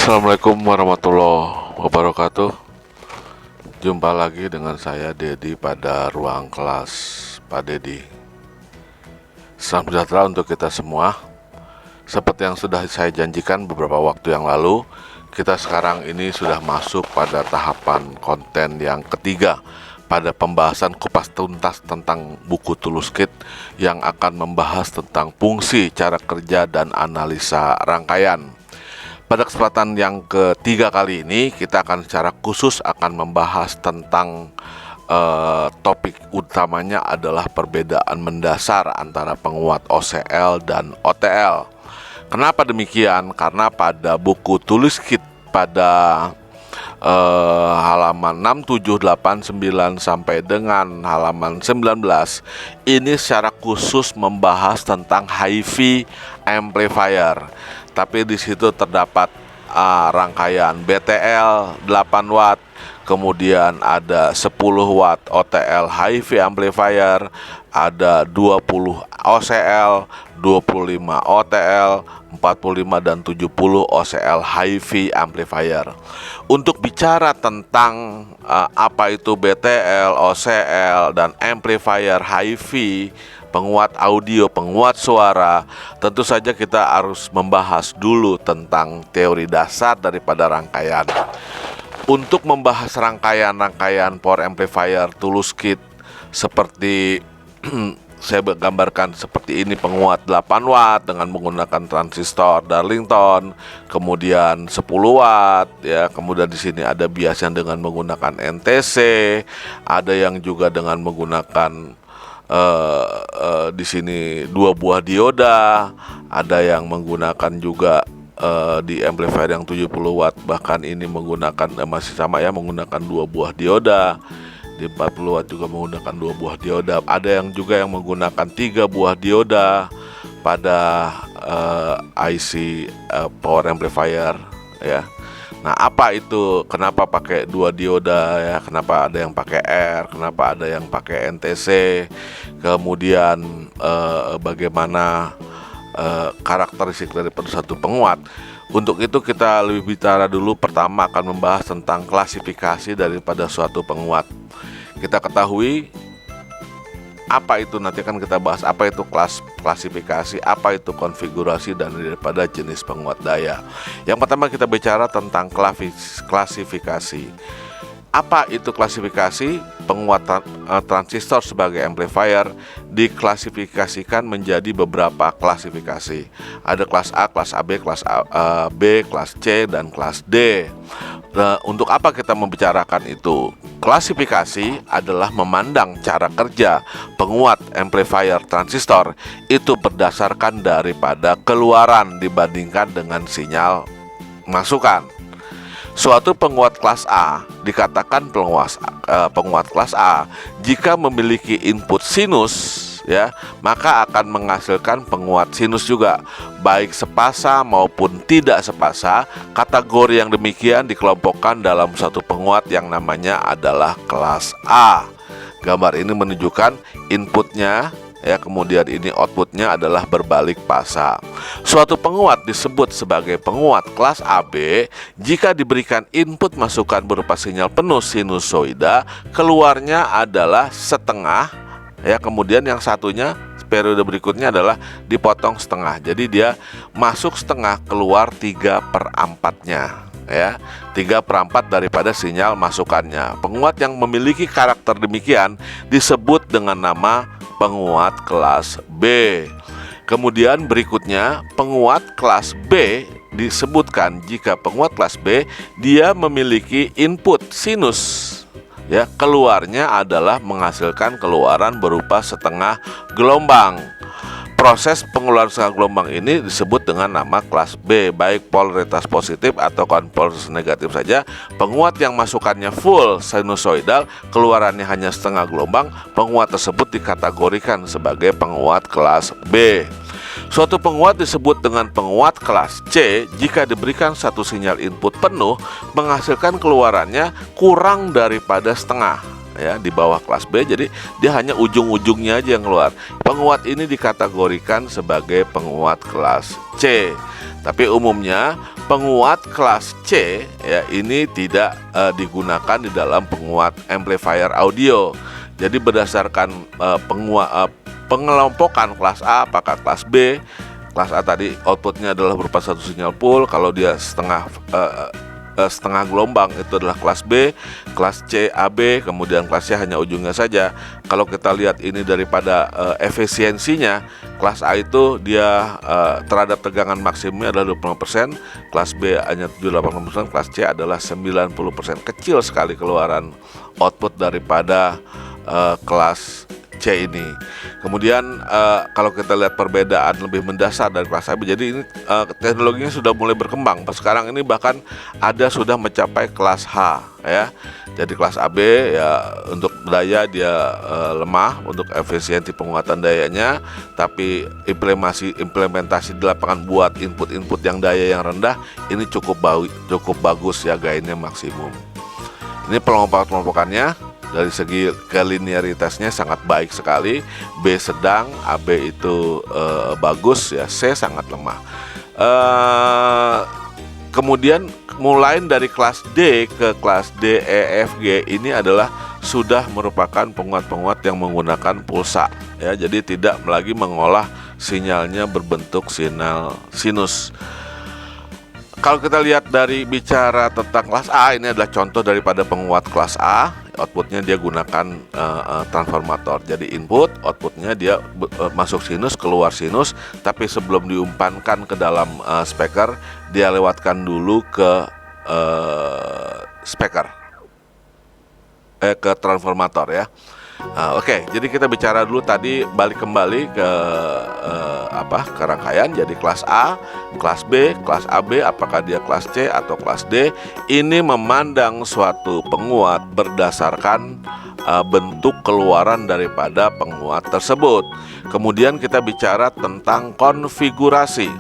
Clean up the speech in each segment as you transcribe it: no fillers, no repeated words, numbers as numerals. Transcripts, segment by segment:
Assalamualaikum warahmatullahi wabarakatuh. Jumpa lagi dengan saya Dedi pada ruang kelas Pak Dedi. Salam sejahtera untuk kita semua. Seperti yang sudah saya janjikan beberapa waktu yang lalu, kita sekarang ini sudah masuk pada tahapan konten yang ketiga pada pembahasan kupas tuntas tentang buku Tuluskit yang akan membahas tentang fungsi, cara kerja, dan analisa rangkaian. Pada kesempatan yang ketiga kali ini, kita akan secara khusus akan membahas tentang topik utamanya adalah perbedaan mendasar antara penguat OCL dan OTL. Kenapa demikian? Karena pada buku Tuluskit pada halaman 6, 7, 8, 9 sampai dengan halaman 19 ini secara khusus membahas tentang HiFi amplifier. Tapi di situ terdapat rangkaian BTL 8 watt, kemudian ada 10 watt OTL HiFi amplifier, ada 20 OCL, 25 OTL, 45 dan 70 OCL HiFi amplifier. Untuk bicara tentang apa itu BTL, OCL, dan amplifier HiFi, penguat audio, penguat suara, tentu saja kita harus membahas dulu tentang teori dasar daripada rangkaian. Untuk membahas rangkaian-rangkaian power amplifier Tuluskit seperti saya gambarkan seperti ini, penguat 8 watt dengan menggunakan transistor Darlington, kemudian 10 watt ya, kemudian di sini ada biasanya dengan menggunakan NTC, ada yang juga dengan menggunakan di sini 2 buah dioda, ada yang menggunakan juga di amplifier yang 70 watt bahkan ini menggunakan masih sama ya, menggunakan 2 buah dioda. Di 40 watt juga menggunakan 2 buah dioda. Ada yang juga yang menggunakan 3 buah dioda pada IC power amplifier ya. Nah, apa itu? Kenapa pakai 2 dioda ya? Kenapa ada yang pakai R? Kenapa ada yang pakai NTC? Kemudian bagaimana karakteristik daripada satu penguat? Untuk itu kita lebih bicara dulu, pertama akan membahas tentang klasifikasi daripada suatu penguat. Kita ketahui apa itu, nanti akan kita bahas apa itu klasifikasi, apa itu konfigurasi dan daripada jenis penguat daya. Yang pertama kita bicara tentang klasifikasi. Apa itu klasifikasi? Penguat transistor sebagai amplifier diklasifikasikan menjadi beberapa klasifikasi. Ada kelas A, kelas AB, kelas B, kelas C, dan kelas D. Nah, untuk apa kita membicarakan itu? Klasifikasi adalah memandang cara kerja penguat amplifier transistor itu berdasarkan daripada keluaran dibandingkan dengan sinyal masukan. Suatu penguat kelas A dikatakan penguat kelas A jika memiliki input sinus ya, maka akan menghasilkan penguat sinus juga, baik sepasa maupun tidak sepasa. Kategori yang demikian dikelompokkan dalam satu penguat yang namanya adalah kelas A. Gambar ini menunjukkan inputnya ya, kemudian ini outputnya adalah berbalik pasa. Suatu penguat disebut sebagai penguat kelas AB jika diberikan input masukan berupa sinyal penuh sinusoida, keluarnya adalah setengah ya, kemudian yang satunya periode berikutnya adalah dipotong setengah. Jadi dia masuk setengah, keluar 3/4-nya ya, 3/4 daripada sinyal masukannya. Penguat yang memiliki karakter demikian disebut dengan nama penguat kelas B. Kemudian berikutnya penguat kelas B disebutkan jika penguat kelas B dia memiliki input sinus ya, keluarnya adalah menghasilkan keluaran berupa setengah gelombang. Proses pengeluaran setengah gelombang ini disebut dengan nama kelas B, baik polaritas positif atau polaritas negatif saja. Penguat yang masukannya full sinusoidal, keluarannya hanya setengah gelombang, penguat tersebut dikategorikan sebagai penguat kelas B. Suatu penguat disebut dengan penguat kelas C jika diberikan satu sinyal input penuh menghasilkan keluarannya kurang daripada setengah ya, di bawah kelas B. Jadi dia hanya ujung-ujungnya aja yang keluar. Penguat ini dikategorikan sebagai penguat kelas C. Tapi umumnya penguat kelas C ya ini tidak digunakan di dalam penguat amplifier audio. Jadi berdasarkan pengelompokan kelas A apakah kelas B. Kelas A tadi outputnya adalah berupa satu sinyal full. Kalau dia setengah gelombang itu adalah kelas B, kelas C AB, kemudian kelas C hanya ujungnya saja. Kalau kita lihat ini daripada efisiensinya, kelas A itu dia terhadap tegangan maksimumnya adalah 25%, kelas B hanya 78%, kelas C adalah 90%. Kecil sekali keluaran output daripada kelas C ini. Kemudian kalau kita lihat perbedaan lebih mendasar dari kelas AB, jadi ini teknologinya sudah mulai berkembang. Sekarang ini bahkan ada sudah mencapai kelas H ya. Jadi kelas AB ya untuk daya dia lemah, untuk efisiensi penguatan dayanya, tapi implementasi di lapangan buat input yang daya yang rendah ini cukup bagus ya, gainnya maksimum. Ini pelompokannya. Dari segi kelinearitasnya sangat baik sekali. B sedang, AB itu bagus ya, C sangat lemah. Kemudian mulai dari kelas D ke kelas D, E, F, G ini adalah sudah merupakan penguat-penguat yang menggunakan pulsa ya. Jadi tidak lagi mengolah sinyalnya berbentuk sinyal sinus. Kalau kita lihat dari bicara tentang kelas A, ini adalah contoh daripada penguat kelas A. Outputnya dia gunakan transformator. Jadi input, outputnya dia masuk sinus, keluar sinus. Tapi sebelum diumpankan ke dalam speaker, dia lewatkan dulu ke speaker, ke transformator ya. Oke, jadi kita bicara dulu tadi, balik kembali ke ke rangkaian. Jadi kelas A, kelas B, kelas AB, apakah dia kelas C atau kelas D? Ini memandang suatu penguat berdasarkan bentuk keluaran daripada penguat tersebut. Kemudian kita bicara tentang konfigurasi.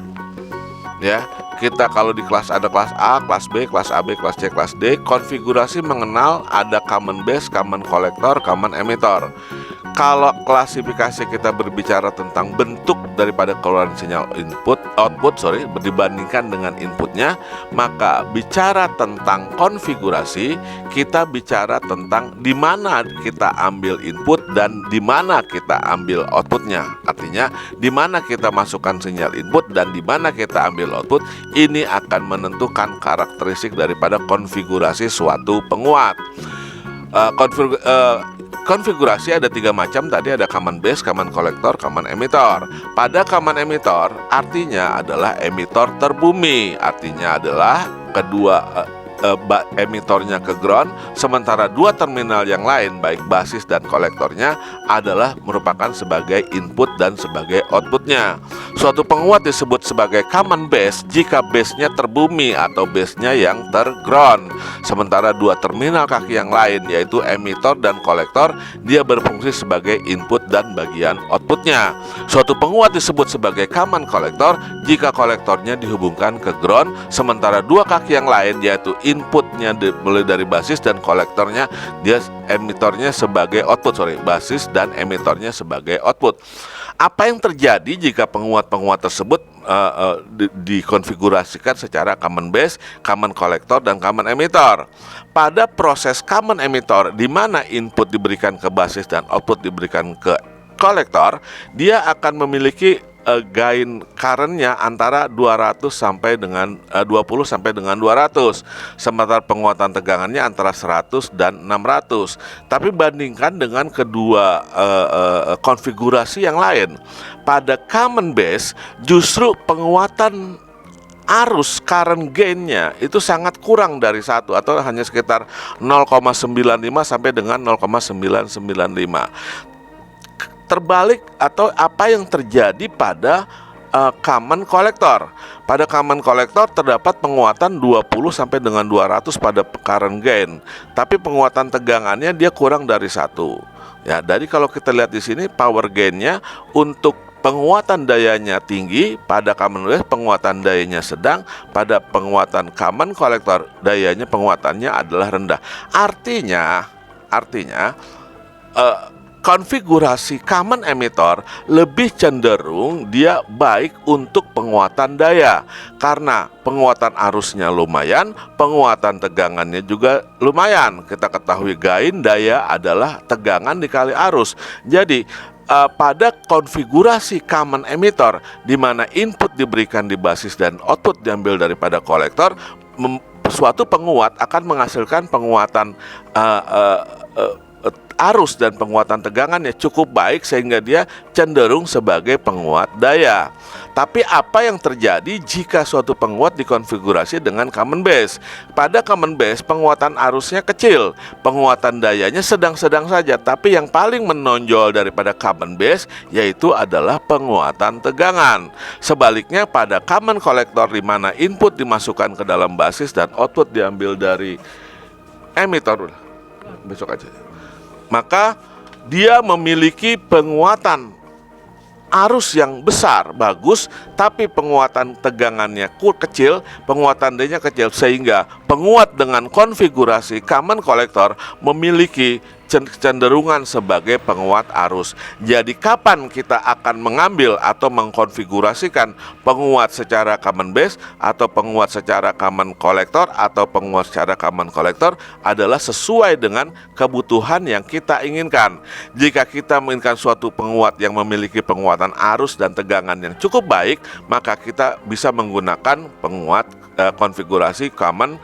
Ya, kita kalau di kelas ada kelas A, kelas B, kelas AB, kelas C, kelas D. Konfigurasi mengenal ada common base, common collector, common emitter. Kalau klasifikasi kita berbicara tentang bentuk daripada keluaran sinyal output dibandingkan dengan inputnya, maka bicara tentang konfigurasi kita bicara tentang di mana kita ambil input dan di mana kita ambil outputnya. Artinya di mana kita masukkan sinyal input dan di mana kita ambil output, ini akan menentukan karakteristik daripada konfigurasi suatu penguat. Konfigurasi ada 3 macam. Tadi ada common base, common collector, common emitter. Pada common emitter artinya adalah emitter terbumi. Artinya adalah kedua emitornya ke ground, sementara dua terminal yang lain baik basis dan kolektornya adalah merupakan sebagai input dan sebagai outputnya. Suatu penguat disebut sebagai common base jika base-nya terbumi atau base-nya yang terground, sementara dua terminal kaki yang lain yaitu emitor dan kolektor dia berfungsi sebagai input dan bagian outputnya. Suatu penguat disebut sebagai common collector jika kolektornya dihubungkan ke ground, sementara dua kaki yang lain yaitu inputnya mulai dari basis dan kolektornya dia emitornya sebagai output, basis dan emitornya sebagai output. Apa yang terjadi jika penguat-penguat tersebut dikonfigurasikan secara common base, common collector dan common emitter? Pada proses common emitter di mana input diberikan ke basis dan output diberikan ke kolektor, dia akan memiliki gain current-nya antara 200 sampai dengan 20 sampai dengan 200. Sementara penguatan tegangannya antara 100 dan 600. Tapi bandingkan dengan kedua konfigurasi yang lain. Pada common base justru penguatan arus current gain-nya itu sangat kurang dari 1 atau hanya sekitar 0,95 sampai dengan 0,995. Terbalik atau apa yang terjadi pada common collector. Pada common collector terdapat penguatan 20 sampai dengan 200 pada current gain, tapi penguatan tegangannya dia kurang dari 1. Ya, jadi kalau kita lihat di sini power gain-nya untuk penguatan dayanya tinggi, pada common base penguatan dayanya sedang, pada penguatan common collector dayanya penguatannya adalah rendah. Artinya Artinya konfigurasi common emitter lebih cenderung dia baik untuk penguatan daya, karena penguatan arusnya lumayan, penguatan tegangannya juga lumayan. Kita ketahui gain daya adalah tegangan dikali arus. Jadi pada konfigurasi common emitter di mana input diberikan di basis dan output diambil daripada kolektor, suatu penguat akan menghasilkan penguatan arus dan penguatan tegangannya cukup baik sehingga dia cenderung sebagai penguat daya. Tapi apa yang terjadi jika suatu penguat dikonfigurasi dengan common base? Pada common base penguatan arusnya kecil, penguatan dayanya sedang-sedang saja, tapi yang paling menonjol daripada common base yaitu adalah penguatan tegangan. Sebaliknya pada common collector di mana input dimasukkan ke dalam basis dan output diambil dari emitter, besok aja, maka dia memiliki penguatan arus yang besar, bagus, tapi penguatan tegangannya kecil, penguatan D-nya kecil, sehingga penguat dengan konfigurasi common collector memiliki cenderungan sebagai penguat arus. Jadi kapan kita akan mengambil atau mengkonfigurasikan penguat secara common base atau penguat secara common collector atau penguat secara common collector adalah sesuai dengan kebutuhan yang kita inginkan. Jika kita menginginkan suatu penguat yang memiliki penguatan arus dan tegangan yang cukup baik, maka kita bisa menggunakan penguat konfigurasi common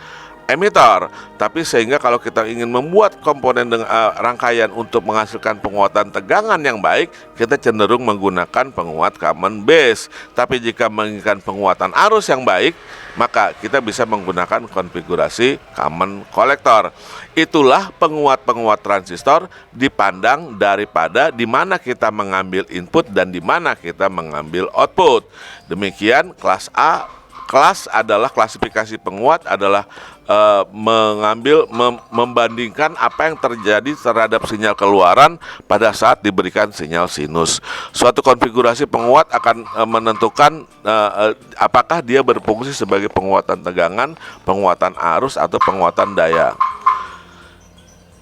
emitter. Tapi sehingga kalau kita ingin membuat komponen rangkaian untuk menghasilkan penguatan tegangan yang baik, kita cenderung menggunakan penguat common base. Tapi jika menginginkan penguatan arus yang baik, maka kita bisa menggunakan konfigurasi common collector. Itulah penguat-penguat transistor dipandang daripada di mana kita mengambil input dan di mana kita mengambil output. Demikian kelas A. Kelas adalah klasifikasi penguat adalah membandingkan apa yang terjadi terhadap sinyal keluaran pada saat diberikan sinyal sinus. Suatu konfigurasi penguat akan menentukan apakah dia berfungsi sebagai penguatan tegangan, penguatan arus, atau penguatan daya.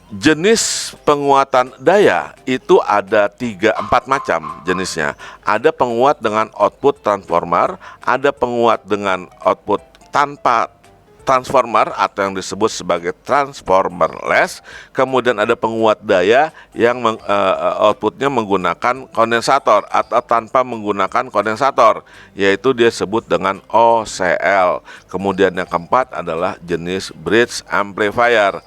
Jenis penguatan daya itu ada 3-4 macam jenisnya. Ada penguat dengan output transformer, ada penguat dengan output tanpa transformer atau yang disebut sebagai transformerless, kemudian ada penguat daya yang outputnya menggunakan kondensator atau tanpa menggunakan kondensator, yaitu dia sebut dengan OCL. Kemudian yang keempat adalah jenis bridge amplifier.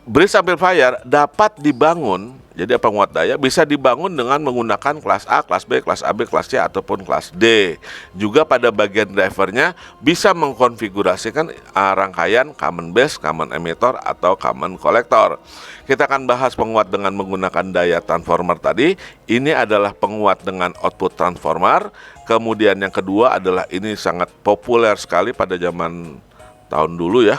Bridge amplifier dapat dibangun, jadi penguat daya bisa dibangun dengan menggunakan kelas A, kelas B, kelas AB, kelas C, ataupun kelas D. Juga pada bagian drivernya bisa mengkonfigurasikan rangkaian common base, common emitter, atau common collector. Kita akan bahas penguat dengan menggunakan daya transformer tadi. Ini adalah penguat dengan output transformer. Kemudian yang kedua adalah ini sangat populer sekali pada zaman tahun dulu ya.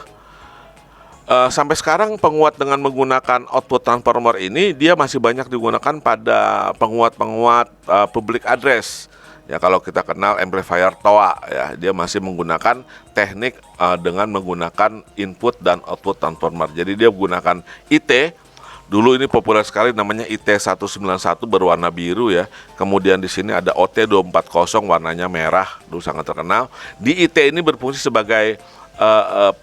Sampai sekarang penguat dengan menggunakan output transformer ini dia masih banyak digunakan pada penguat-penguat public address. Ya, kalau kita kenal amplifier TOA ya, dia masih menggunakan teknik dengan menggunakan input dan output transformer. Jadi dia menggunakan IT. Dulu ini populer sekali namanya IT191 berwarna biru ya. Kemudian di sini ada OT240 warnanya merah, dulu sangat terkenal. Di IT ini berfungsi sebagai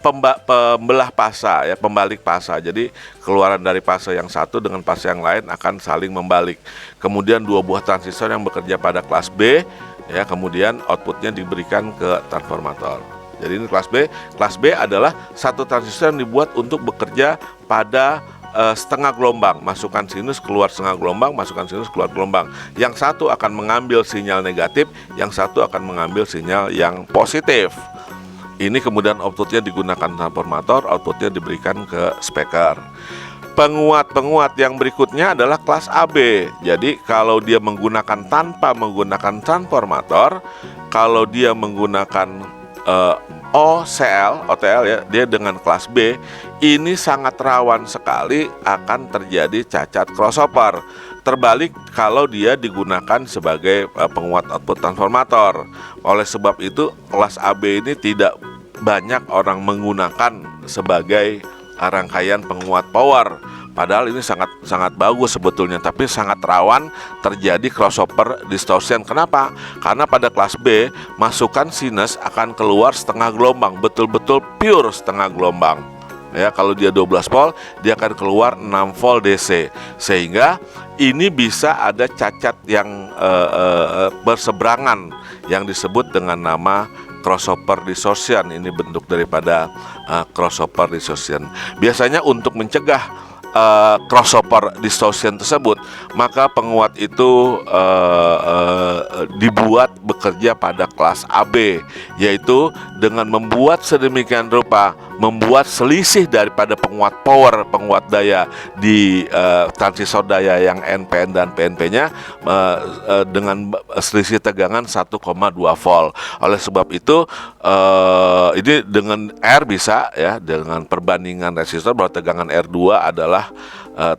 pembelah pasa ya, pembalik pasa. Jadi keluaran dari pasa yang satu dengan pasa yang lain akan saling membalik. Kemudian dua buah transistor yang bekerja pada kelas B ya, kemudian outputnya diberikan ke transformator. Jadi ini kelas B. Kelas B adalah satu transistor yang dibuat untuk bekerja pada setengah gelombang, masukkan sinus, keluar setengah gelombang, masukkan sinus, keluar gelombang. Yang satu akan mengambil sinyal negatif, yang satu akan mengambil sinyal yang positif. Ini kemudian outputnya digunakan transformator, outputnya diberikan ke speaker. Penguat-penguat yang berikutnya adalah kelas AB. Jadi kalau dia menggunakan tanpa menggunakan transformator, kalau dia menggunakan OTL ya, dia dengan kelas B, ini sangat rawan sekali akan terjadi cacat crossover. Terbalik kalau dia digunakan sebagai penguat output transformator. Oleh sebab itu kelas AB ini tidak banyak orang menggunakan sebagai rangkaian penguat power. Padahal ini sangat bagus sebetulnya, tapi sangat rawan terjadi crossover distortion. Kenapa? Karena pada kelas B masukan sinus akan keluar setengah gelombang, betul-betul pure setengah gelombang. Ya, kalau dia 12 volt, dia akan keluar 6 volt DC. Sehingga ini bisa ada cacat yang berseberangan yang disebut dengan nama crossover distortion. Ini bentuk daripada crossover distortion. Biasanya untuk mencegah crossover distortion tersebut, maka penguat itu dibuat bekerja pada kelas AB, yaitu dengan membuat sedemikian rupa, membuat selisih daripada penguat power, penguat daya di transistor daya yang NPN dan PNP-nya dengan selisih tegangan 1,2 volt. Oleh sebab itu ini dengan R bisa ya, dengan perbandingan resistor bahwa tegangan R2 adalah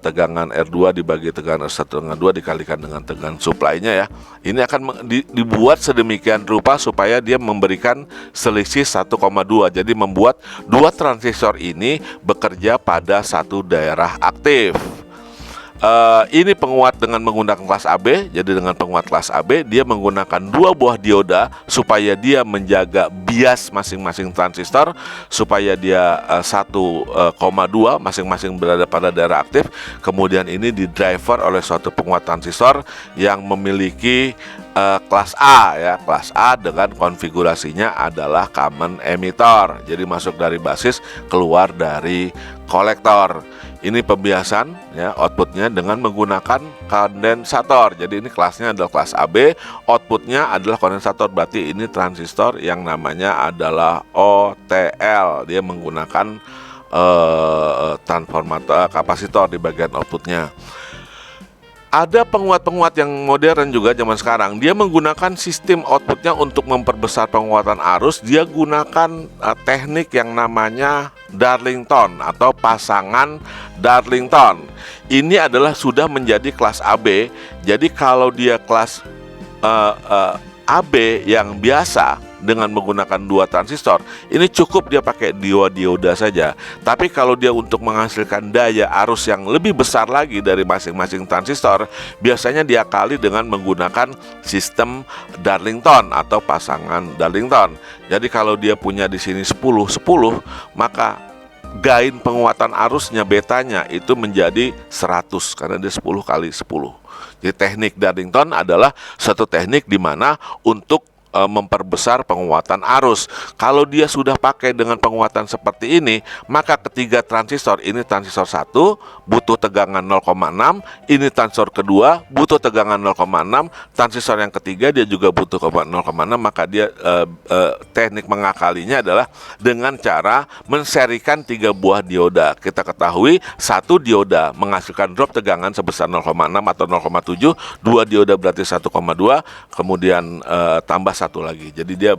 tegangan R2 dibagi tegangan R1,2 dikalikan dengan tegangan supply-nya ya. Ini akan dibuat sedemikian rupa supaya dia memberikan selisih 1,2. Jadi membuat dua transistor ini bekerja pada satu daerah aktif. Ini penguat dengan menggunakan kelas AB. Jadi dengan penguat kelas AB, dia menggunakan dua buah dioda supaya dia menjaga bias masing-masing transistor, supaya dia 1,2 masing-masing berada pada daerah aktif. Kemudian ini di driver oleh suatu penguat transistor yang memiliki kelas A ya, kelas A dengan konfigurasinya adalah common emitter. Jadi masuk dari basis, keluar dari kolektor. Ini pembiasan ya, outputnya dengan menggunakan kondensator. Jadi ini kelasnya adalah kelas AB, outputnya adalah kondensator. Berarti ini transistor yang namanya adalah OTL. Dia menggunakan transformator kapasitor di bagian outputnya. Ada penguat-penguat yang modern juga zaman sekarang. Dia menggunakan sistem outputnya untuk memperbesar penguatan arus. Dia gunakan teknik yang namanya Darlington atau pasangan Darlington. Ini adalah sudah menjadi kelas AB. Jadi kalau dia kelas AB yang biasa dengan menggunakan dua transistor, ini cukup dia pakai dioda saja. Tapi kalau dia untuk menghasilkan daya arus yang lebih besar lagi dari masing-masing transistor, biasanya diakali dengan menggunakan sistem Darlington atau pasangan Darlington. Jadi kalau dia punya di sini 10, maka gain penguatan arusnya betanya itu menjadi 100 karena dia 10 kali 10. Jadi teknik Darlington adalah satu teknik di mana untuk memperbesar penguatan arus. Kalau dia sudah pakai dengan penguatan seperti ini, maka ketiga transistor, ini transistor 1 butuh tegangan 0,6, ini transistor kedua butuh tegangan 0,6, transistor yang ketiga dia juga butuh 0,6, maka dia teknik mengakalinya adalah dengan cara menserikan 3 buah dioda. Kita ketahui satu dioda menghasilkan drop tegangan sebesar 0,6 atau 0,7, dua dioda berarti 1,2, kemudian tambah satu lagi. Jadi dia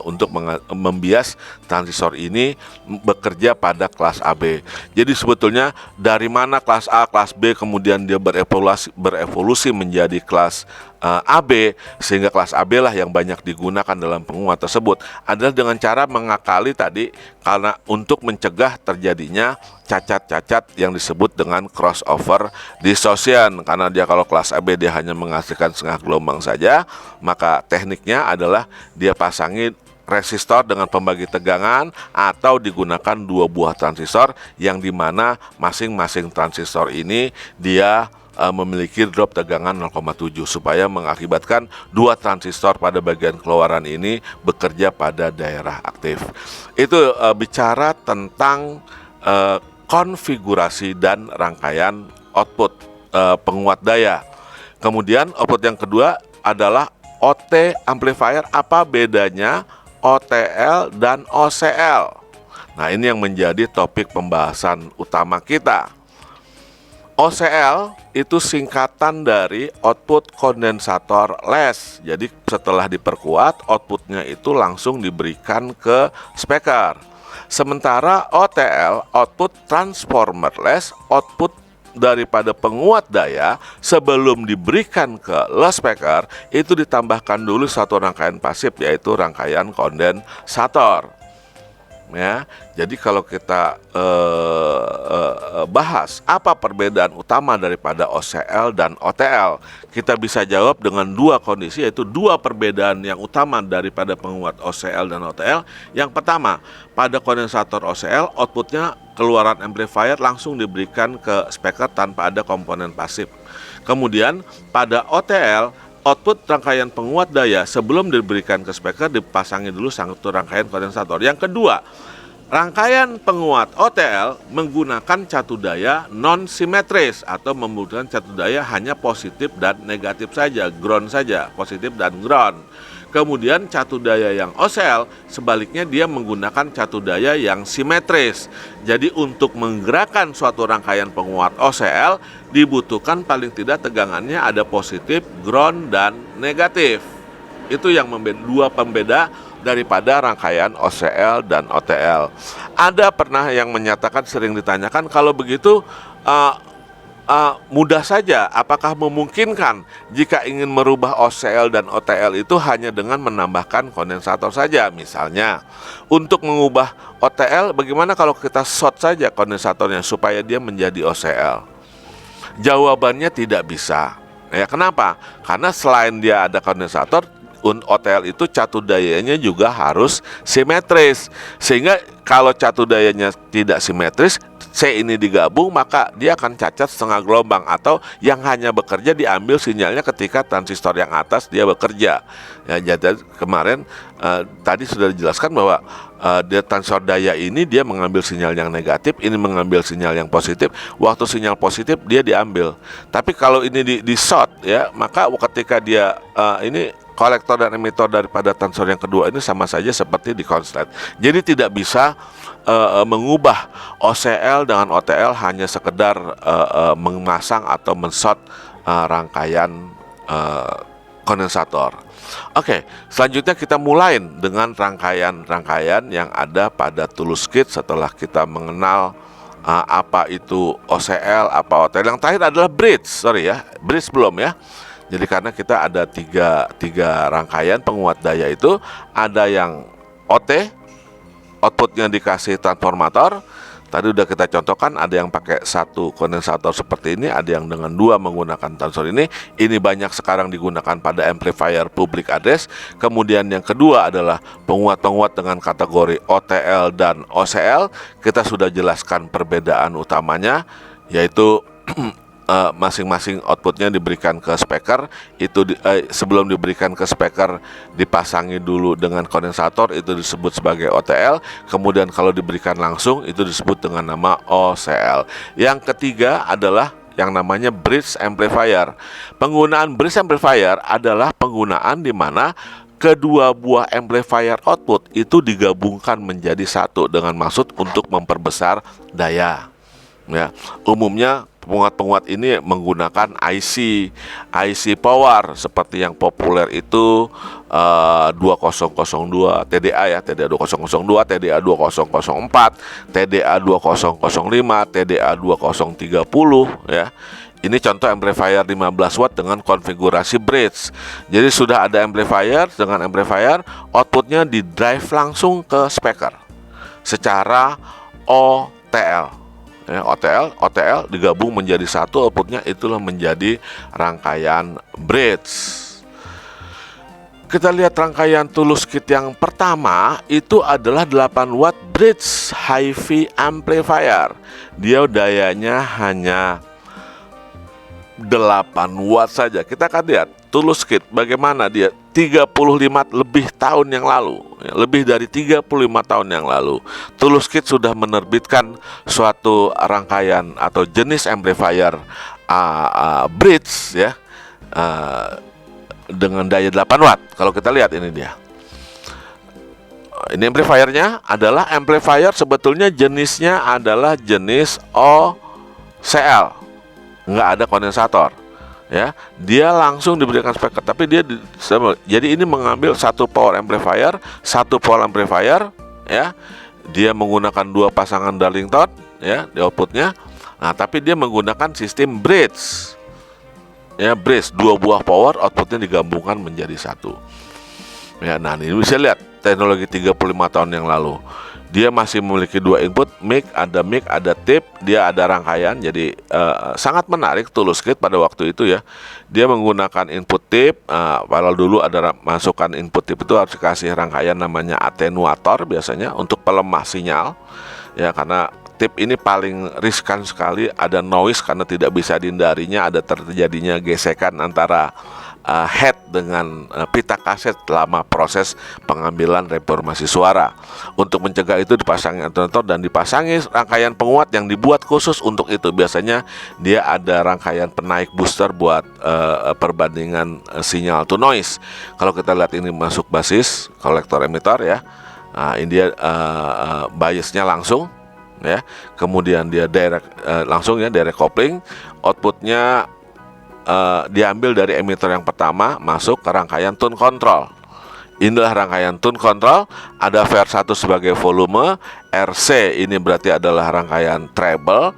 untuk membias transistor ini bekerja pada kelas AB. Jadi sebetulnya dari mana kelas A, kelas B, kemudian dia berevolusi menjadi kelas AB, sehingga kelas AB lah yang banyak digunakan dalam penguat tersebut adalah dengan cara mengakali tadi, karena untuk mencegah terjadinya cacat-cacat yang disebut dengan crossover distortion. Karena dia kalau kelas AB dia hanya menghasilkan setengah gelombang saja, maka tekniknya adalah dia pasangi resistor dengan pembagi tegangan atau digunakan dua buah transistor yang dimana masing-masing transistor ini dia memiliki drop tegangan 0,7 supaya mengakibatkan dua transistor pada bagian keluaran ini bekerja pada daerah aktif. Itu bicara tentang konfigurasi dan rangkaian output penguat daya. Kemudian output yang kedua adalah OT amplifier. Apa bedanya OTL dan OCL? Nah, ini yang menjadi topik pembahasan utama kita. OCL itu singkatan dari output kondensator less. Jadi setelah diperkuat, outputnya itu langsung diberikan ke speaker. Sementara OTL, output transformer less, output daripada penguat daya sebelum diberikan ke loudspeaker itu ditambahkan dulu satu rangkaian pasif, yaitu rangkaian kondensator. Ya, jadi kalau kita bahas apa perbedaan utama daripada OCL dan OTL, kita bisa jawab dengan dua kondisi, yaitu dua perbedaan yang utama daripada penguat OCL dan OTL. Yang pertama, pada kondensator OCL outputnya keluaran amplifier langsung diberikan ke speaker tanpa ada komponen pasif. Kemudian pada OTL, output rangkaian penguat daya sebelum diberikan ke speaker dipasangi dulu satu rangkaian kondensator. Yang kedua, rangkaian penguat OTL menggunakan catu daya non-simetris atau membutuhkan catu daya hanya positif dan negatif saja, ground saja, positif dan ground. Kemudian catu daya yang OCL sebaliknya dia menggunakan catu daya yang simetris. Jadi untuk menggerakkan suatu rangkaian penguat OCL dibutuhkan paling tidak tegangannya ada positif, ground, dan negatif. Itu yang dua pembeda daripada rangkaian OCL dan OTL. Ada pernah yang menyatakan, sering ditanyakan, kalau begitu mudah saja, apakah memungkinkan jika ingin merubah OCL dan OTL itu hanya dengan menambahkan kondensator saja? Misalnya, untuk mengubah OTL, bagaimana kalau kita short saja kondensatornya supaya dia menjadi OCL? Jawabannya tidak bisa. Ya, kenapa? Karena selain dia ada kondensator, OTL itu catu dayanya juga harus simetris. Sehingga kalau catu dayanya tidak simetris, C ini digabung, maka dia akan cacat setengah gelombang, atau yang hanya bekerja diambil sinyalnya ketika transistor yang atas dia bekerja. Ya, jadi kemarin tadi sudah dijelaskan bahwa dia transistor daya ini dia mengambil sinyal yang negatif, ini mengambil sinyal yang positif. Waktu sinyal positif dia diambil. Tapi kalau ini di short, ya, maka ketika dia ini kolektor dan emitor daripada transistor yang kedua ini sama saja seperti di konslet. Jadi tidak bisa mengubah OCL dengan OTL hanya sekedar memasang atau men-short rangkaian kondensator. Oke, selanjutnya kita mulai dengan rangkaian-rangkaian yang ada pada toolkit setelah kita mengenal apa itu OCL, apa OTL. Yang terakhir adalah bridge, bridge belum ya. Jadi karena kita ada tiga rangkaian penguat daya itu, ada yang OT, outputnya dikasih transformator. Tadi udah kita contohkan, ada yang pakai satu kondensator seperti ini, ada yang dengan dua menggunakan transistor ini. Ini banyak sekarang digunakan pada amplifier public address. Kemudian yang kedua adalah penguat-penguat dengan kategori OTL dan OCL. Kita sudah jelaskan perbedaan utamanya, yaitu masing-masing outputnya diberikan ke speaker. Itu sebelum diberikan ke speaker dipasangi dulu dengan kondensator, itu disebut sebagai OTL. Kemudian kalau diberikan langsung itu disebut dengan nama OCL. Yang ketiga adalah yang namanya bridge amplifier. Penggunaan bridge amplifier adalah penggunaan di mana kedua buah amplifier output itu digabungkan menjadi satu dengan maksud untuk memperbesar daya. Ya, umumnya penguat-penguat ini menggunakan IC power seperti yang populer itu 2002 TDA ya, TDA 2002, TDA 2004, TDA 2005, TDA 2030 ya. Ini contoh amplifier 15 watt dengan konfigurasi bridge. Jadi sudah ada amplifier, dengan amplifier outputnya di drive langsung ke speaker secara OTL. Ya, OTL digabung menjadi satu, outputnya itulah menjadi rangkaian bridge. Kita lihat rangkaian toolkit yang pertama itu adalah 8 watt bridge HiFi amplifier. Dia dayanya hanya 8 watt saja. Kita akan lihat toolkit bagaimana dia 35 lebih tahun yang lalu, lebih dari 35 tahun yang lalu, toolkit sudah menerbitkan suatu rangkaian atau jenis amplifier bridge ya, dengan daya 8 watt. Kalau kita lihat ini dia. Ini amplifiernya adalah amplifier, sebetulnya jenisnya adalah jenis OCL. Nggak ada kondensator. Ya, dia langsung diberikan speaker, tapi dia jadi ini mengambil satu power amplifier, ya. Dia menggunakan dua pasangan Darlington ya di outputnya. Nah, tapi dia menggunakan sistem bridge. Ya, bridge, dua buah power outputnya digabungkan menjadi satu. Ya, nah ini bisa lihat teknologi 35 tahun yang lalu. Dia masih memiliki dua input, mic, ada tip, dia ada rangkaian. Jadi sangat menarik Toolskit pada waktu itu ya. Dia menggunakan input tip. Kalau dulu ada masukan input tip itu harus dikasih rangkaian namanya atenuator biasanya untuk pelemah sinyal ya, karena tip ini paling riskan sekali, ada noise karena tidak bisa dihindarinya, ada terjadinya gesekan antara head dengan pita kaset selama proses pengambilan reformasi suara. Untuk mencegah itu dipasangi atenuator dan dipasangi rangkaian penguat yang dibuat khusus untuk itu. Biasanya dia ada rangkaian penaik booster buat perbandingan sinyal to noise. Kalau kita lihat ini masuk basis kolektor emitor ya. Nah, ini dia biasnya langsung ya. Kemudian dia direct langsung ya, direct coupling. Outputnya diambil dari emitter yang pertama masuk ke rangkaian tune control. Inilah rangkaian tune control. Ada VR1 sebagai volume, RC ini berarti adalah rangkaian treble,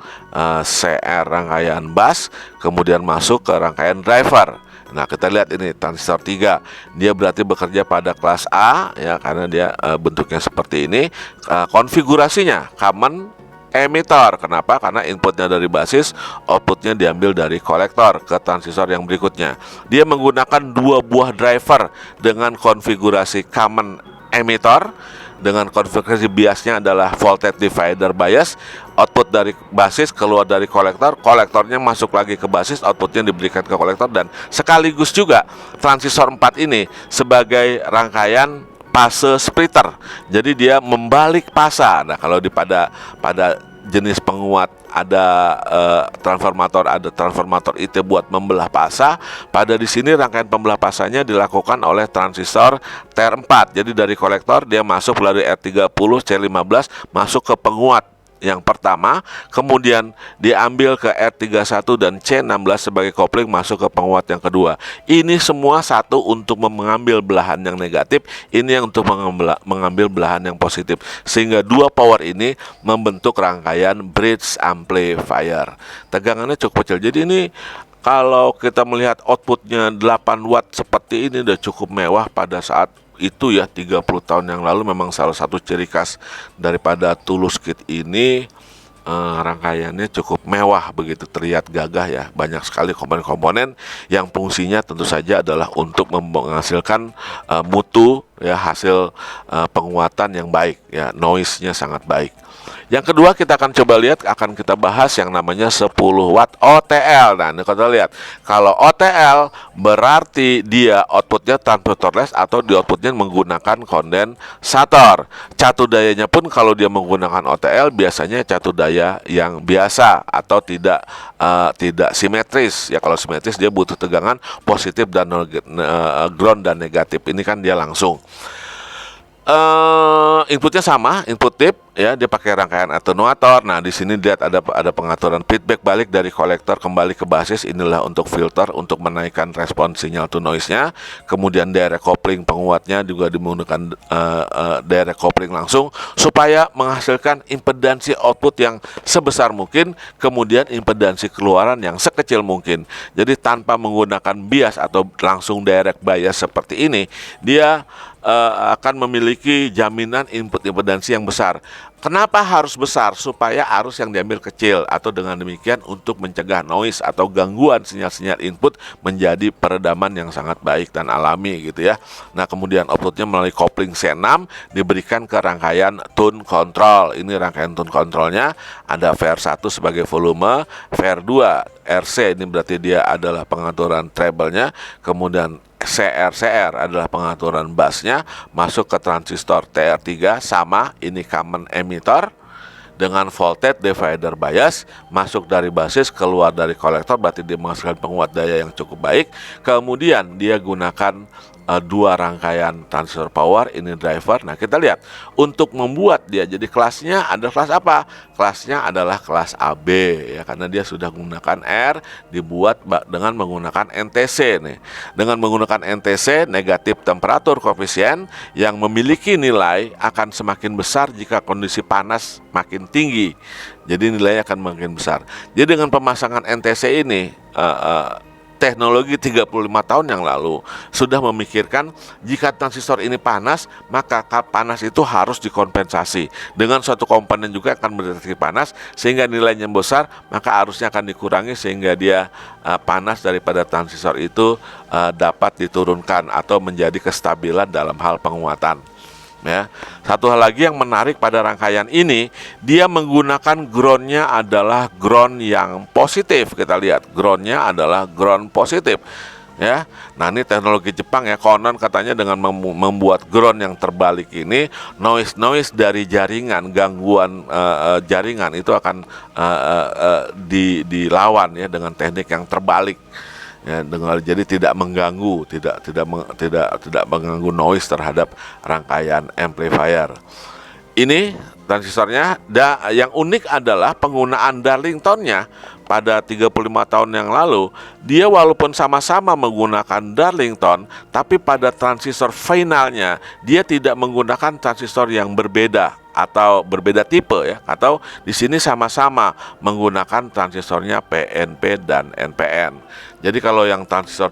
CR rangkaian bass, kemudian masuk ke rangkaian driver. Nah, kita lihat ini transistor 3. Dia berarti bekerja pada kelas A ya, karena dia bentuknya seperti ini. Konfigurasinya common emitor. Kenapa? Karena inputnya dari basis, outputnya diambil dari kolektor ke transistor yang berikutnya. Dia menggunakan dua buah driver dengan konfigurasi common emitor. Dengan konfigurasi biasnya adalah voltage divider bias. Output dari basis keluar dari kolektor, kolektornya masuk lagi ke basis, outputnya diberikan ke kolektor. Dan sekaligus juga transistor 4 ini sebagai rangkaian fase splitter. Jadi dia membalik fasa. Nah, kalau pada jenis penguat ada transformator IT buat membelah fasa. Pada di sini rangkaian pembelah fasanya dilakukan oleh transistor TR4. Jadi dari kolektor dia masuk melalui R30 C15 masuk ke penguat yang pertama, kemudian diambil ke R31 dan C16 sebagai kopling masuk ke penguat yang kedua. Ini semua satu untuk mengambil belahan yang negatif, ini yang untuk mengambil belahan yang positif. Sehingga dua power ini membentuk rangkaian bridge amplifier. Tegangannya cukup kecil. Jadi ini kalau kita melihat outputnya 8 watt seperti ini udah cukup mewah pada saat itu ya, 30 tahun yang lalu. Memang salah satu ciri khas daripada Toolskit ini, rangkaiannya cukup mewah, begitu terlihat gagah ya. Banyak sekali komponen-komponen yang fungsinya tentu saja adalah untuk menghasilkan mutu ya, hasil penguatan yang baik ya, noise-nya sangat baik. Yang kedua kita akan coba lihat, akan kita bahas yang namanya 10 watt OTL. Nah, ini kita lihat, kalau OTL berarti dia outputnya transistorless atau di outputnya menggunakan kondensator. Catu dayanya pun kalau dia menggunakan OTL biasanya catu daya yang biasa atau tidak simetris ya. Kalau simetris dia butuh tegangan positif dan ground dan negatif. Ini kan dia langsung. Inputnya sama, input tip ya, dia pakai rangkaian atenuator. Nah, di sini lihat ada pengaturan feedback balik dari kolektor kembali ke basis. Inilah untuk filter, untuk menaikkan respon sinyal to noise-nya. Kemudian direct coupling penguatnya juga menggunakan direct coupling langsung supaya menghasilkan impedansi output yang sebesar mungkin, kemudian impedansi keluaran yang sekecil mungkin. Jadi tanpa menggunakan bias atau langsung direct bias seperti ini, dia akan memiliki jaminan input impedansi yang besar. Kenapa harus besar? Supaya arus yang diambil kecil, atau dengan demikian untuk mencegah noise atau gangguan sinyal-sinyal input menjadi peredaman yang sangat baik dan alami gitu ya. Nah, kemudian outputnya melalui kopling C6 diberikan ke rangkaian tune control. Ini rangkaian tune controlnya, ada VR1 sebagai volume, VR2 RC ini berarti dia adalah pengaturan treble-nya, kemudian CR adalah pengaturan bassnya, masuk ke transistor TR3 sama, ini common emitter dengan voltage divider bias, masuk dari basis keluar dari kolektor, berarti dia menghasilkan penguat daya yang cukup baik. Kemudian dia gunakan dua rangkaian transistor power, ini driver. Nah, kita lihat untuk membuat dia jadi kelasnya ada kelas apa? Kelasnya adalah kelas AB ya, karena dia sudah menggunakan R, dibuat dengan menggunakan NTC nih. Dengan menggunakan NTC, negatif temperatur koefisien, yang memiliki nilai akan semakin besar jika kondisi panas makin tinggi. Jadi nilainya akan makin besar. Jadi dengan pemasangan NTC ini teknologi 35 tahun yang lalu sudah memikirkan jika transistor ini panas, maka panas itu harus dikompensasi dengan suatu komponen juga akan mendeteksi panas, sehingga nilainya besar, maka arusnya akan dikurangi sehingga dia panas daripada transistor itu dapat diturunkan atau menjadi kestabilan dalam hal penguatan. Ya, satu hal lagi yang menarik pada rangkaian ini, dia menggunakan groundnya adalah ground yang positif. Kita lihat groundnya adalah ground positif. Ya, nah ini teknologi Jepang ya, konon katanya dengan membuat ground yang terbalik ini, noise dari jaringan, gangguan jaringan itu akan dilawan ya dengan teknik yang terbalik. Ya, jadi tidak mengganggu, tidak mengganggu noise terhadap rangkaian amplifier. Ini transistornya. Yang unik adalah penggunaan Darlingtonnya. Pada 35 tahun yang lalu, dia walaupun sama-sama menggunakan Darlington, tapi pada transistor finalnya dia tidak menggunakan transistor yang berbeda atau berbeda tipe ya, atau di sini sama-sama menggunakan transistornya PNP dan NPN. Jadi kalau yang transistor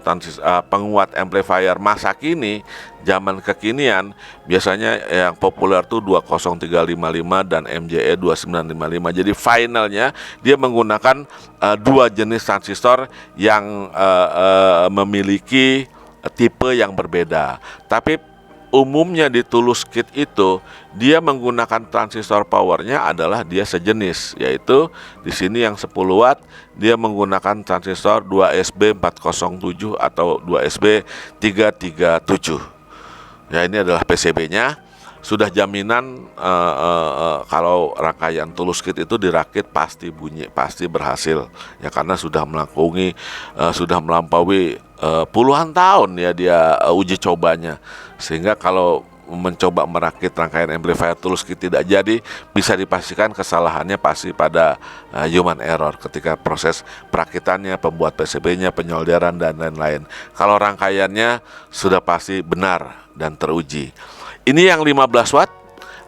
penguat amplifier masa kini, zaman kekinian, biasanya yang populer tuh 20355 dan MJE 2955. Jadi finalnya dia menggunakan dua jenis transistor yang memiliki tipe yang berbeda. Tapi umumnya di Tulus Kit itu dia menggunakan transistor powernya adalah dia sejenis, yaitu di sini yang 10 watt dia menggunakan transistor 2SB407 atau 2SB337. Ya, ini adalah PCB-nya. Sudah jaminan kalau rangkaian Tulus Kit itu dirakit pasti bunyi, pasti berhasil ya, karena sudah melampaui puluhan tahun ya dia uji cobanya, sehingga kalau mencoba merakit rangkaian amplifier Tulus Kit tidak jadi, bisa dipastikan kesalahannya pasti pada human error ketika proses perakitannya, pembuat PCB-nya, penyolderan dan lain-lain. Kalau rangkaiannya sudah pasti benar dan teruji. Ini yang 15 watt.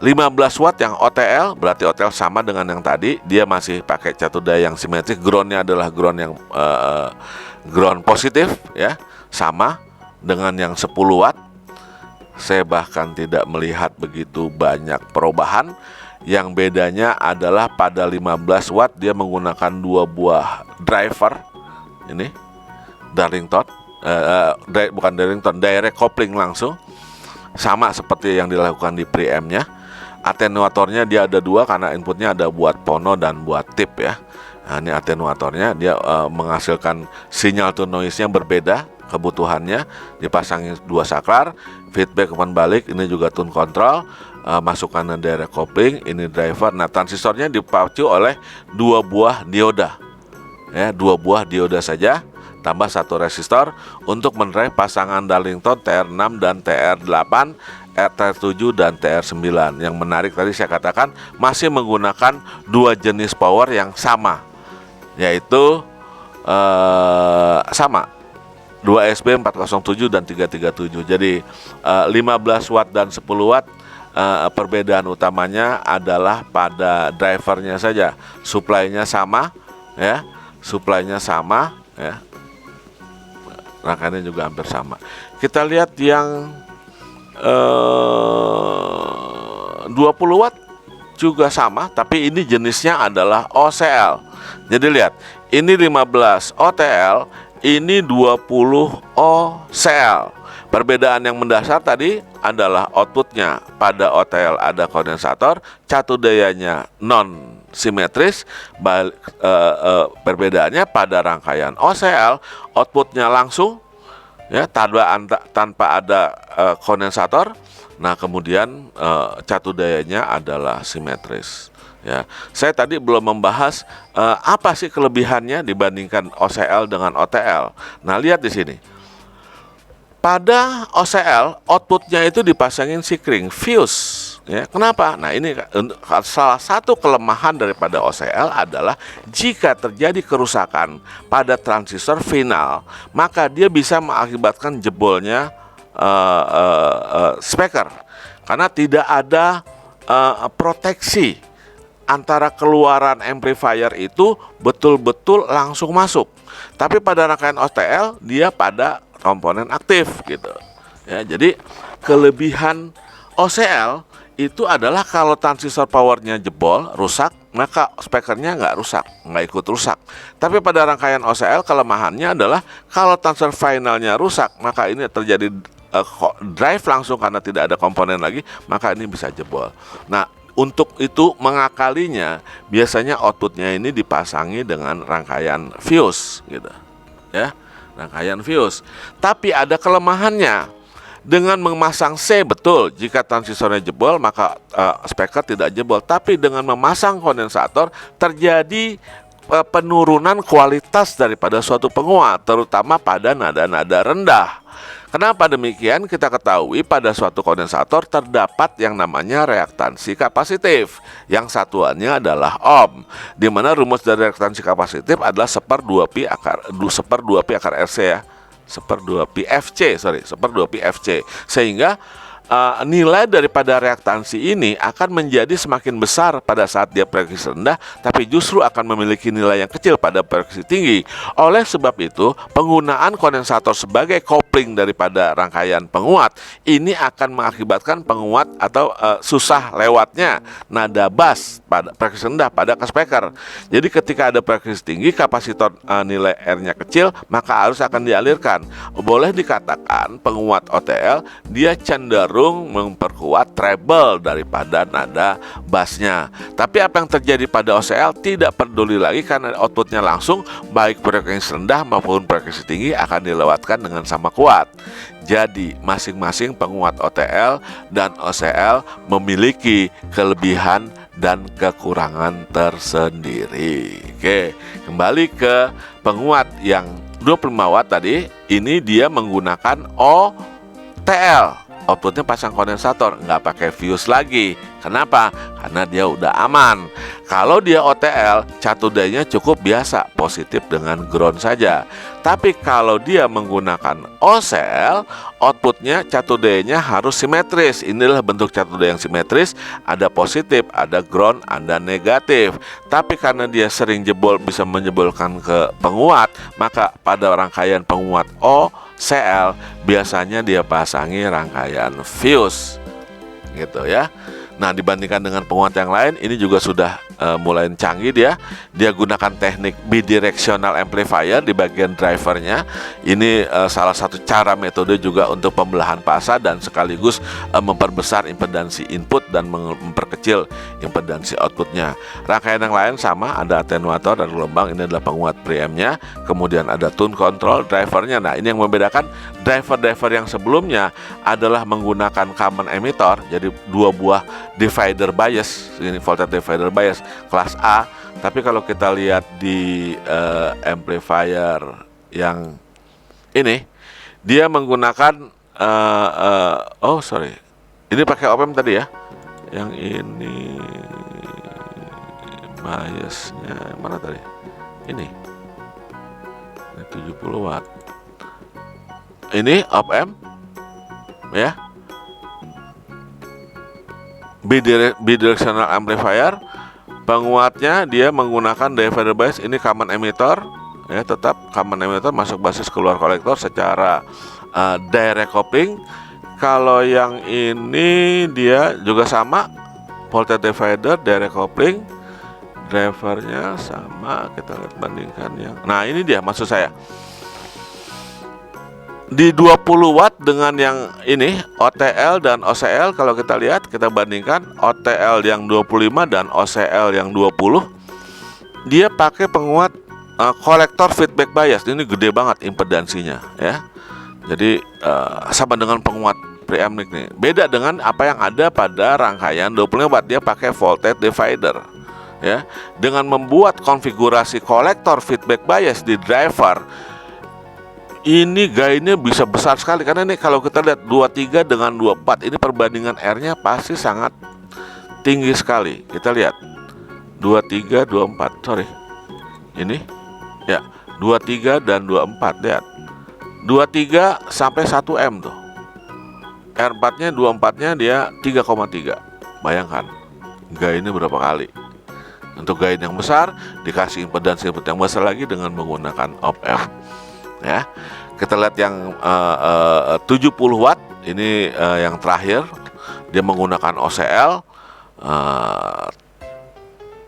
15 watt yang OTL, berarti OTL sama dengan yang tadi, dia masih pakai catu daya yang simetris, groundnya adalah ground yang ground positif ya, sama dengan yang 10 watt. Saya bahkan tidak melihat begitu banyak perubahan. Yang bedanya adalah pada 15 watt dia menggunakan dua buah driver. Ini Darlington, bukan Darlington, direct coupling langsung, sama seperti yang dilakukan di preamp-nya. Atenuatornya dia ada dua karena inputnya ada buat pono dan buat tip ya. Nah, ini atenuatornya, dia menghasilkan sinyal to noise-nya berbeda kebutuhannya, dipasangin dua saklar, feedback umpan balik, ini juga tune control, masukkan direct coupling, ini driver. Nah, transistornya dipacu oleh dua buah dioda ya, dua buah dioda saja, tambah satu resistor untuk mendrive pasangan Darlington TR6 dan TR8, TR7 dan TR9. Yang menarik tadi saya katakan masih menggunakan dua jenis power yang sama, yaitu sama 2SB407 dan 337. Jadi 15 watt dan 10 watt, perbedaan utamanya adalah pada drivernya saja. Supply-nya sama ya, supply-nya sama ya, rangkaiannya juga hampir sama. Kita lihat yang 20 watt juga sama, tapi ini jenisnya adalah OCL. Jadi lihat, ini 15 OTL, ini 20 OCL. Perbedaan yang mendasar tadi adalah outputnya. Pada OTL ada kondensator, catu dayanya non simetris. Perbedaannya pada rangkaian OCL, outputnya langsung ya, tanpa ada kondensator. Nah, kemudian catu dayanya adalah simetris ya. Saya tadi belum membahas apa sih kelebihannya dibandingkan OCL dengan OTL. Nah, lihat di sini. Pada OCL outputnya itu dipasangin sikring fuse ya. Kenapa? Nah, ini salah satu kelemahan daripada OCL adalah jika terjadi kerusakan pada transistor final, maka dia bisa mengakibatkan jebolnya speaker karena tidak ada proteksi antara keluaran amplifier itu betul-betul langsung masuk. Tapi pada rangkaian OTL dia pada komponen aktif gitu. Ya, jadi kelebihan OCL itu adalah kalau transistor powernya jebol, rusak, maka speakernya nggak rusak, nggak ikut rusak. Tapi pada rangkaian OCL kelemahannya adalah kalau transfer finalnya rusak, maka ini terjadi drive langsung karena tidak ada komponen lagi, maka ini bisa jebol. Nah, untuk itu mengakalinya biasanya outputnya ini dipasangi dengan rangkaian fuse gitu, ya, rangkaian fuse. Tapi ada kelemahannya. Dengan memasang C, betul, jika transistornya jebol maka speaker tidak jebol. Tapi dengan memasang kondensator terjadi penurunan kualitas daripada suatu penguat, terutama pada nada-nada rendah. Kenapa demikian? Kita ketahui pada suatu kondensator terdapat yang namanya reaktansi kapasitif, yang satuannya adalah ohm, di mana rumus dari reaktansi kapasitif adalah 1/2 pi akar RC ya, 1/2 pi FC, 1/2 pi FC, sehingga nilai daripada reaktansi ini akan menjadi semakin besar pada saat dia frekuensi rendah, tapi justru akan memiliki nilai yang kecil pada frekuensi tinggi. Oleh sebab itu, penggunaan kondensator sebagai kopling daripada rangkaian penguat ini akan mengakibatkan penguat atau susah lewatnya nada bass pada frekuensi rendah pada ke speaker. Jadi ketika ada frekuensi tinggi, kapasitor nilai R-nya kecil, maka arus akan dialirkan. Boleh dikatakan penguat OTL dia cenderung memperkuat treble daripada nada bassnya. Tapi apa yang terjadi pada OCL tidak peduli lagi karena outputnya langsung, baik frekuensi rendah maupun frekuensi tinggi akan dilewatkan dengan sama kuat. Jadi masing-masing penguat OTL dan OCL memiliki kelebihan dan kekurangan tersendiri. Oke, kembali ke penguat yang 25 watt tadi. Ini dia menggunakan OTL, outputnya pasang kondensator, nggak pakai fuse lagi. Kenapa? Karena dia udah aman. Kalau dia OTL, cathodenya cukup biasa, positif dengan ground saja. Tapi kalau dia menggunakan OCL, outputnya cathodenya harus simetris. Inilah bentuk cathode yang simetris, ada positif, ada ground, ada negatif. Tapi karena dia sering jebol, bisa menjebolkan ke penguat, maka pada rangkaian penguat OCL biasanya dia pasangi rangkaian fuse gitu ya. Nah, dibandingkan dengan penguat yang lain, ini juga sudah mulai canggih dia. Dia gunakan teknik bidirectional amplifier di bagian drivernya. Ini salah satu cara metode juga untuk pembelahan fasa dan sekaligus memperbesar impedansi input dan memperkecil impedansi outputnya. Rangkaian yang lain sama, ada atenuator dan gelombang. Ini adalah penguat preampnya. Kemudian ada tune control drivernya. Nah, ini yang membedakan driver yang sebelumnya adalah menggunakan common emitter, jadi 2 buah divider bias, ini voltage divider bias kelas A. Tapi kalau kita lihat di amplifier yang ini, dia menggunakan ini pakai op amp tadi ya. Yang ini biasnya mana tadi? Ini 70 watt. Ini op amp ya, bidirectional amplifier. Penguatnya dia menggunakan divider bias, ini common emitter ya, tetap common emitter, masuk basis keluar kolektor secara direct coupling. Kalau yang ini dia juga sama, voltage divider direct coupling, drivernya sama. Kita lihat bandingkan yang, nah ini dia maksud saya. Di 20 watt dengan yang ini OTL dan OCL, kalau kita lihat, kita bandingkan OTL yang 25 dan OCL yang 20, dia pakai penguat kolektor feedback bias. Ini gede banget impedansinya ya. Jadi sama dengan penguat preamp nih. Beda dengan apa yang ada pada rangkaian 25 watt, dia pakai voltage divider ya. Dengan membuat konfigurasi kolektor feedback bias di driver, ini gainnya bisa besar sekali. Karena ini kalau kita lihat 23 dengan 24, ini perbandingan R-nya pasti sangat tinggi sekali. Kita lihat 23, 24, sorry, ini ya 23 dan 24, lihat 23 sampai 1 M tuh. R4 nya 24 nya dia 3,3. Bayangkan gainnya berapa kali. Untuk gain yang besar dikasih impedans input yang besar lagi dengan menggunakan op amp ya. Kita lihat yang 70 watt ini yang terakhir, dia menggunakan OCL,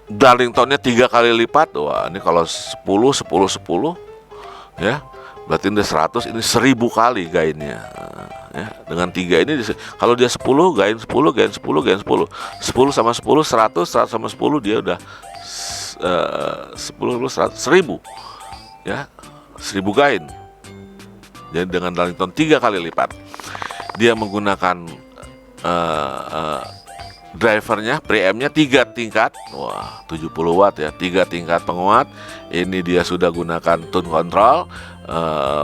Darlingtonnya 3 kali lipat. Wah, ini kalau 10 ya, berarti ini 100, ini 1000 kali gainnya ya. Dengan 3 ini kalau dia 10 gain 10 gain 10 gain 10 sama 10 100 sama 10 dia udah 10 100 1000 ya, 1000 gain. Jadi dengan Darlington 3 kali lipat. Dia menggunakan drivernya, preampnya 3 tingkat. Wah, 70 watt ya, 3 tingkat penguat. Ini dia sudah gunakan tune control,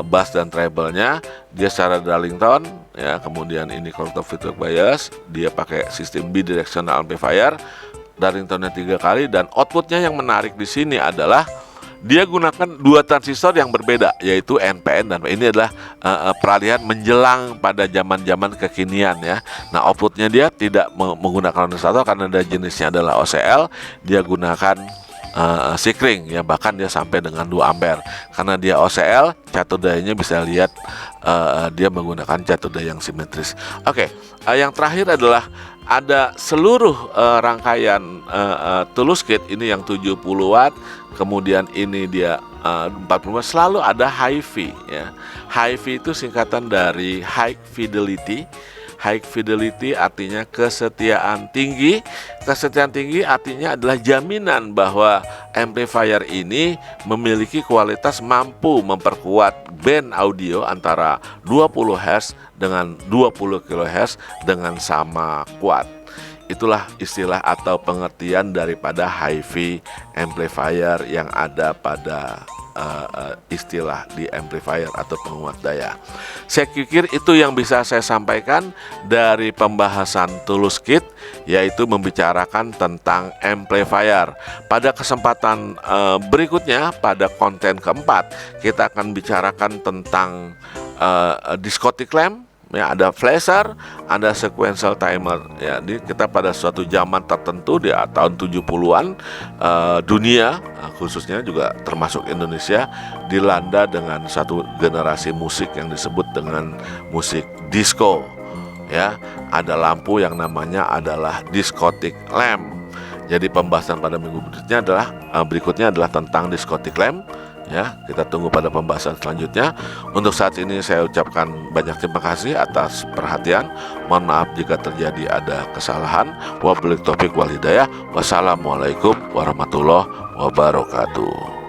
bass dan treble-nya dia secara Darlington ya. Kemudian ini collector feedback bias, dia pakai sistem bidirectional amplifier, Darlingtonnya 3 kali. Dan outputnya yang menarik di sini adalah dia gunakan 2 transistor yang berbeda, yaitu NPN dan ini adalah peralihan menjelang pada zaman-zaman kekinian ya. Nah, outputnya dia tidak menggunakan kondensator karena ada jenisnya adalah OCL. Dia gunakan Sikring ya, bahkan dia sampai dengan 2 ampere. Karena dia OCL, catodayanya bisa lihat dia menggunakan catoday yang simetris. Oke, yang terakhir adalah ada seluruh rangkaian Tulus Kit ini yang 70 watt. Kemudian ini dia 40 watt, selalu ada HiFi ya. HiFi itu singkatan dari High Fidelity. High fidelity artinya kesetiaan tinggi. Kesetiaan tinggi artinya adalah jaminan bahwa amplifier ini memiliki kualitas mampu memperkuat band audio antara 20 Hz dengan 20 kHz dengan sama kuat. Itulah istilah atau pengertian daripada HiFi amplifier yang ada pada istilah di amplifier atau penguat daya. Saya pikir itu yang bisa saya sampaikan dari pembahasan Tulus Kit, yaitu membicarakan tentang amplifier. Pada kesempatan berikutnya, pada konten keempat, kita akan bicarakan tentang diskotik lamp. Ya, ada flasher, ada sequential timer. Ya, kita pada suatu zaman tertentu di tahun 70-an dunia khususnya juga termasuk Indonesia dilanda dengan satu generasi musik yang disebut dengan musik disco. Ya, ada lampu yang namanya adalah diskotik lamp. Jadi pembahasan pada minggu berikutnya adalah tentang diskotik lamp. Ya, kita tunggu pada pembahasan selanjutnya. Untuk saat ini saya ucapkan banyak terima kasih atas perhatian. Mohon maaf jika terjadi ada kesalahan. Wabillahi taufiq wal hidayah. Wassalamualaikum warahmatullahi wabarakatuh.